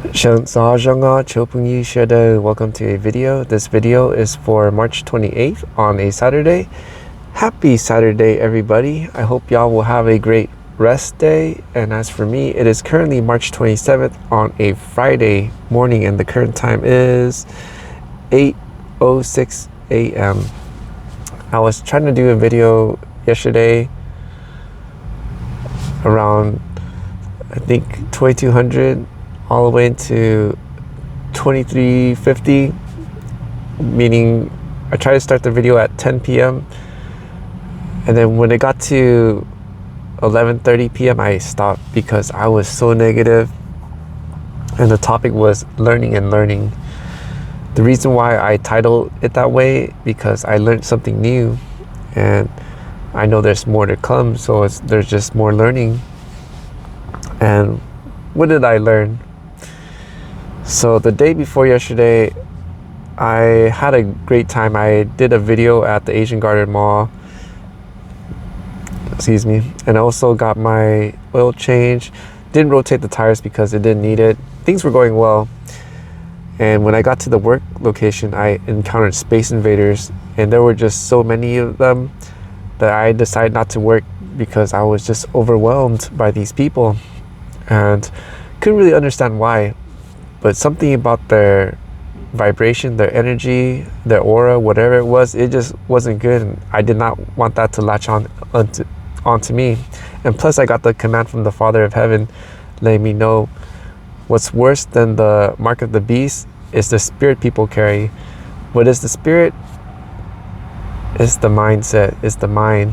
Welcome to a video. This video is for March 28th on a Saturday. Happy Saturday, everybody. I hope y'all will have a great rest day. And as for me, it is currently March 27th on a Friday morning, and the current time is 8:06 a.m. I was trying to do a video yesterday around, I think, 2200 all the way into 2350, meaning I tried to start the video at 10 p.m. and then when it got to 11:30 p.m. I stopped because I was so negative, and the topic was learning and learning. The reason why I titled it that way, because I learned something new and I know there's more to come, so there's just more learning. And what did I learn? So the day before yesterday, I had a great time. I did a video at the Asian Garden Mall, and I also got my oil change. Didn't rotate the tires because it didn't need it. Things were going well. And when I got to the work location, I encountered space invaders, and there were just so many of them that I decided not to work because I was just overwhelmed by these people and couldn't really understand why. But something about their vibration, their energy, their aura, whatever it was, it just wasn't good. And I did not want that to latch onto me. And plus, I got the command from the Father of Heaven letting me know what's worse than the mark of the beast is the spirit people carry. What is the spirit? It's the mindset, it's the mind.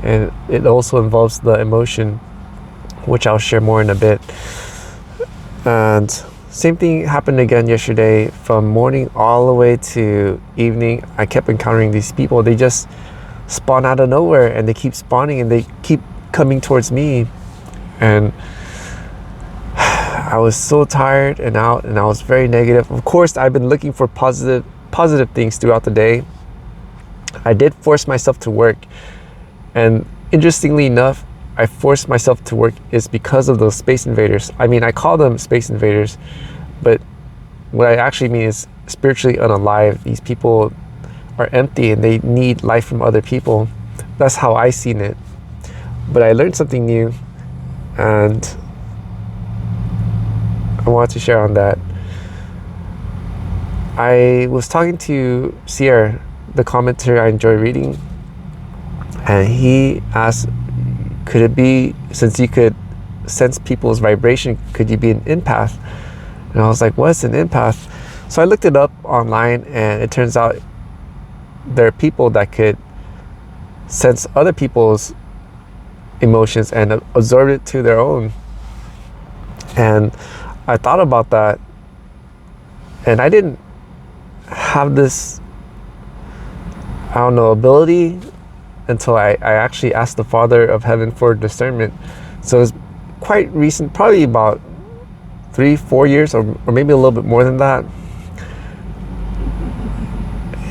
And it also involves the emotion, which I'll share more in a bit. And same thing happened again yesterday. From morning all the way to evening, I kept encountering these people. They just spawn out of nowhere, and they keep spawning, and they keep coming towards me. And I was so tired and out, and I was very negative. Of course, I've been looking for positive things throughout the day. I did force myself to work, and interestingly enough, I forced myself to work is because of those space invaders. I mean, I call them space invaders, but what I actually mean is spiritually unalive. These people are empty and they need life from other people. That's how I seen it. But I learned something new, and I wanted to share on that. I was talking to CIER, the commentator I enjoy reading, and he asked, could it be, since you could sense people's vibration, could you be an empath? And I was like, what's an empath? So I looked it up online, and it turns out there are people that could sense other people's emotions and absorb it to their own. And I thought about that, and I didn't have this, ability until I actually asked the Father of Heaven for discernment. So it was quite recent, probably about 3-4 years, or maybe a little bit more than that.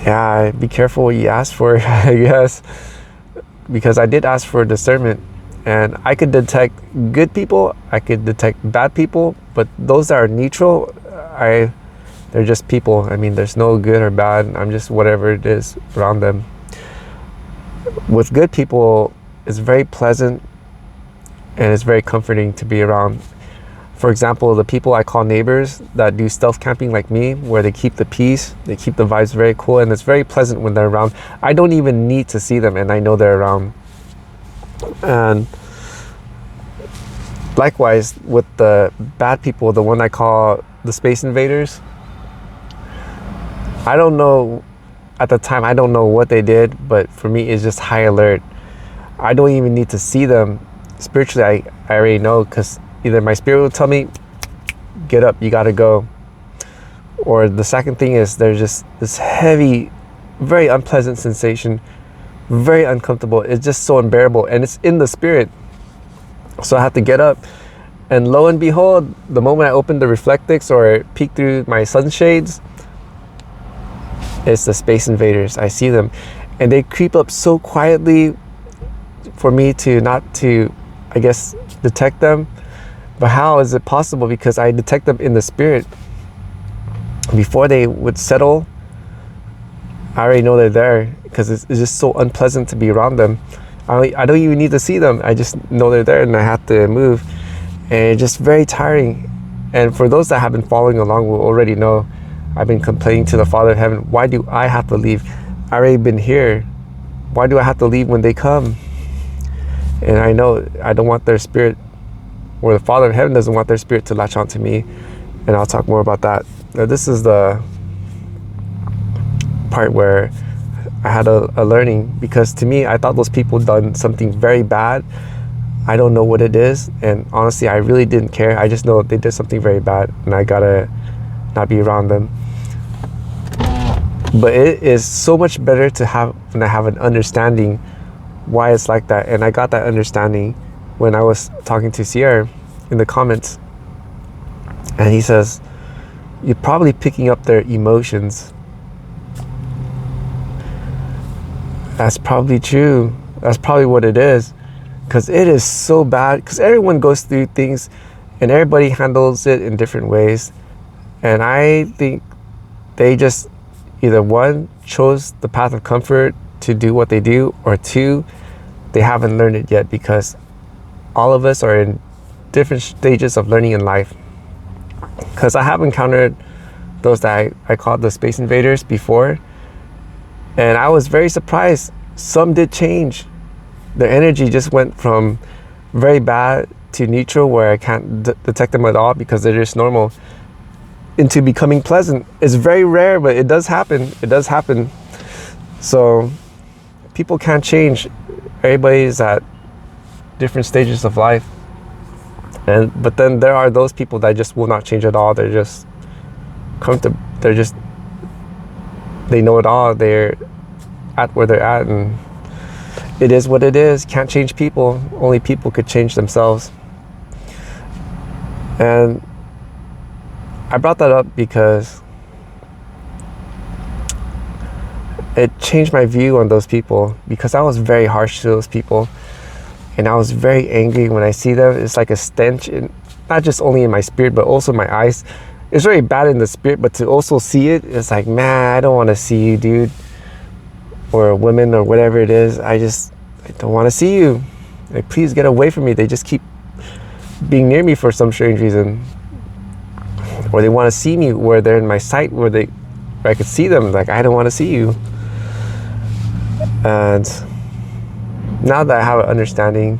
Yeah, be careful what you ask for, I guess, because I did ask for discernment, and I could detect good people, I could detect bad people, but those that are neutral, they're just people. I mean, there's no good or bad. I'm just whatever it is around them. With good people, it's very pleasant and it's very comforting to be around. For example, the people I call neighbors that do stealth camping like me, where they keep the peace, they keep the vibes very cool, and it's very pleasant when they're around. I don't even need to see them, and I know they're around. And likewise with the bad people, the one I call the space invaders, I don't know, at the time, I don't know what they did, but for me, it's just high alert. I don't even need to see them. Spiritually, I already know, because either my spirit will tell me, get up, you gotta go. Or the second thing is there's just this heavy, very unpleasant sensation, very uncomfortable. It's just so unbearable, and it's in the spirit. So I have to get up, and lo and behold, the moment I open the reflectix or peek through my sunshades, it's the space invaders. I see them, and they creep up so quietly for me to not to, I guess, detect them. But how is it possible? Because I detect them in the spirit. Before they would settle, I already know they're there, because it's just so unpleasant to be around them. I don't even need to see them. I just know they're there and I have to move. And it's just very tiring. And for those that have been following along will already know, I've been complaining to the Father of Heaven, why do I have to leave? I already been here. Why do I have to leave when they come? And I know I don't want their spirit, or the Father of Heaven doesn't want their spirit to latch onto me. And I'll talk more about that. Now, this is the part where I had a learning, because to me, I thought those people done something very bad. I don't know what it is, and honestly, I really didn't care. I just know they did something very bad, and I gotta not be around them. But it is so much better to have when I have an understanding why it's like that. And I got that understanding when I was talking to CIER in the comments, and he says, you're probably picking up their emotions. That's probably true. That's probably what it is, because it is so bad. Because everyone goes through things and everybody handles it in different ways. And I think they just either one, chose the path of comfort to do what they do, or two, they haven't learned it yet, because all of us are in different stages of learning in life. Because I have encountered those that I called the space invaders before, and I was very surprised. Some did change. Their energy just went from very bad to neutral, where I can't detect them at all because they're just normal, into becoming pleasant. It's very rare, but it does happen. It does happen. So people can't change. Everybody's at different stages of life. But then there are those people that just will not change at all. They're just comfortable. They know it all. They're at where they're at, and it is what it is. Can't change people. Only people could change themselves. And I brought that up because it changed my view on those people, because I was very harsh to those people, and I was very angry when I see them. It's like a stench, not just only in my spirit, but also my eyes. It's very bad in the spirit, but to also see it, it's like, man, I don't want to see you, dude, or a woman, or whatever it is. I don't want to see you. Like, please get away from me. They just keep being near me for some strange reason, or they want to see me where they're in my sight, where I could see them. Like, I don't want to see you. And now that I have an understanding,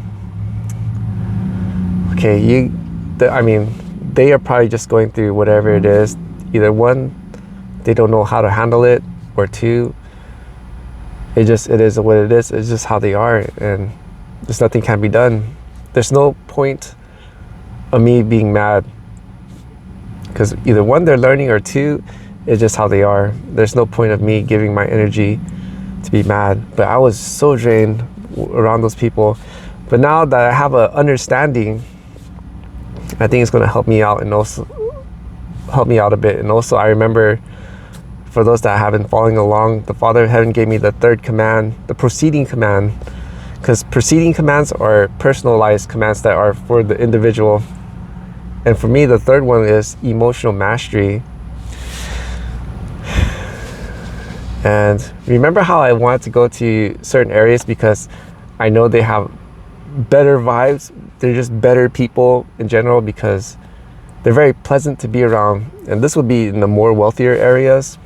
okay, they are probably just going through whatever it is. Either one, they don't know how to handle it, or two, it is what it is. It's just how they are, and there's nothing can be done. There's no point of me being mad, because either one, they're learning, or two, it's just how they are. There's no point of me giving my energy to be mad. But I was so drained around those people. But now that I have an understanding, I think it's going to help me out, and also help me out a bit. And also, I remember, for those that have been following along, the Father of Heaven gave me the third command, the proceeding command, because proceeding commands are personalized commands that are for the individual. And for me, the third one is emotional mastery. And remember how I wanted to go to certain areas because I know they have better vibes. They're just better people in general, because they're very pleasant to be around. And this would be in the more wealthier areas.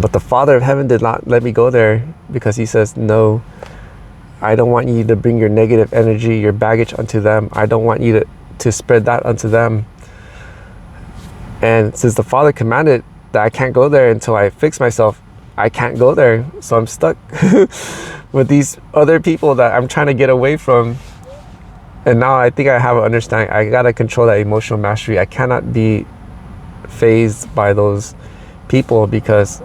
But the Father of Heaven did not let me go there, because he says, no, I don't want you to bring your negative energy, your baggage onto them. I don't want you to spread that onto them. And since the Father commanded that I can't go there until I fix myself, I can't go there. So I'm stuck with these other people that I'm trying to get away from. And now I think I have an understanding. I gotta control that emotional mastery. I cannot be fazed by those people, because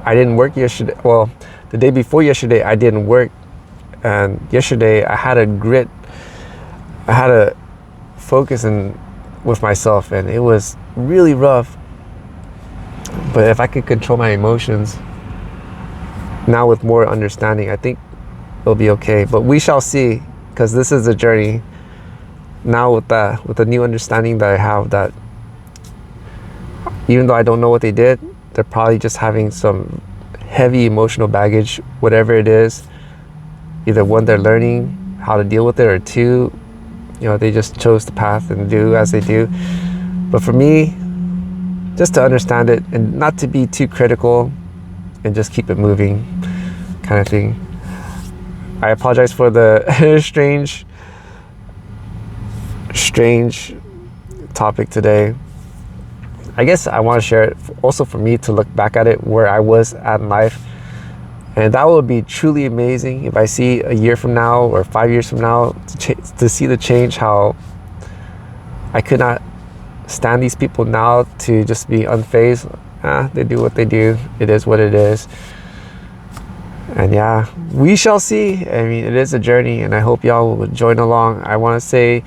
I didn't work yesterday. Well, the day before yesterday, I didn't work. And yesterday I had a grit. I had a focus with myself, and it was really rough. But if I could control my emotions now with more understanding, I think it'll be okay. But we shall see, because this is a journey. now with the new understanding that I have, that even though I don't know what they did, they're probably just having some heavy emotional baggage, whatever it is. Either one, they're learning how to deal with it, or two, they just chose the path and do as they do. But for me, just to understand it and not to be too critical and just keep it moving, kind of thing. I apologize for the strange topic today. I guess I want to share it also for me to look back at it, where I was at in life. And that would be truly amazing if I see a year from now or 5 years from now to see the change, how I could not stand these people now to just be unfazed. They do what they do. It is what it is. And yeah, we shall see. I mean, it is a journey, and I hope y'all will join along. I want to say,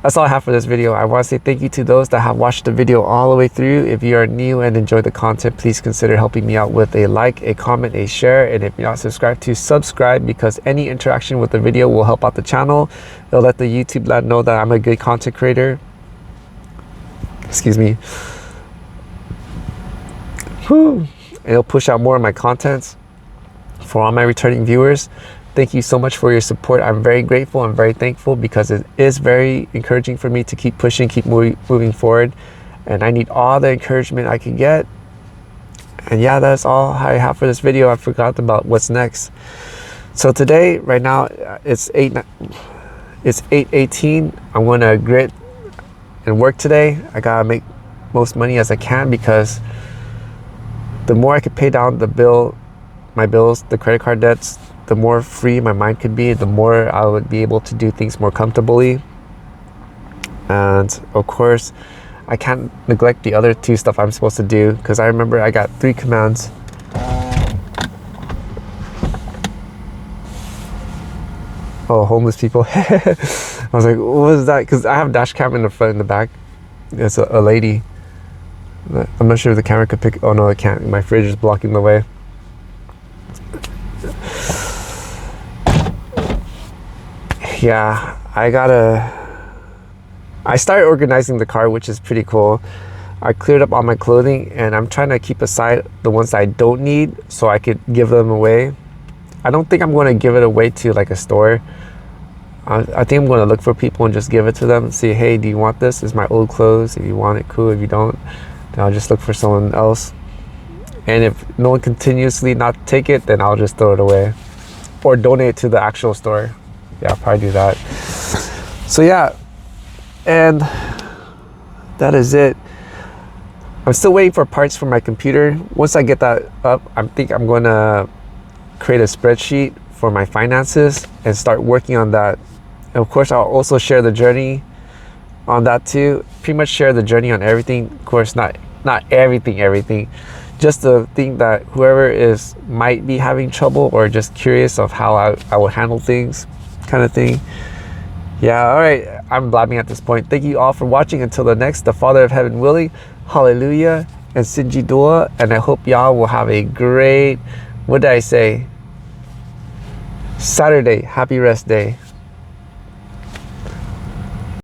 that's all I have for this video. I want to say thank you to those that have watched the video all the way through. If you are new and enjoy the content, please consider helping me out with a like, a comment, a share, and if you're not subscribed, to subscribe, because any interaction with the video will help out the channel. It'll let the YouTube let know that I'm a good content creator. Excuse me. Whew. And it'll push out more of my contents for all my returning viewers. Thank you so much for your support. I'm very grateful. I'm very thankful, because it is very encouraging for me to keep pushing, keep moving forward. And I need all the encouragement I can get. And yeah, that's all I have for this video. I forgot about what's next. So today, right now, it's 8:18. I'm gonna grit and work today. I gotta make most money as I can, because the more I could pay down my bills, the credit card debts, the more free my mind could be, the more I would be able to do things more comfortably. And of course, I can't neglect the other two stuff I'm supposed to do, because I remember I got 3 commands. Oh, homeless people. I was like, what is that? Because I have dash cam in the front and the back. It's a lady. I'm not sure if the camera could pick. Oh no, it can't. My fridge is blocking the way. Yeah, I started organizing the car, which is pretty cool. I cleared up all my clothing, and I'm trying to keep aside the ones that I don't need so I could give them away. I don't think I'm going to give it away to like a store. I think I'm going to look for people and just give it to them and say, hey, do you want this? This is my old clothes. If you want it, cool. If you don't, then I'll just look for someone else. And if no one continuously not take it, then I'll just throw it away or donate it to the actual store. Yeah, I'll probably do that. So yeah, and that is it. I'm still waiting for parts for my computer. Once I get that up, I think I'm going to create a spreadsheet for my finances and start working on that. And of course, I'll also share the journey on that too. Pretty much share the journey on everything. Of course, not everything. Just the thing that whoever might be having trouble or just curious of how I would handle things, kind of thing. Yeah, all right, I'm blabbing at this point. Thank you all for watching. Until the next, the Father of Heaven willing, hallelujah and Sinji Dua. And I hope y'all will have a great, what did I say? Saturday. Happy rest day.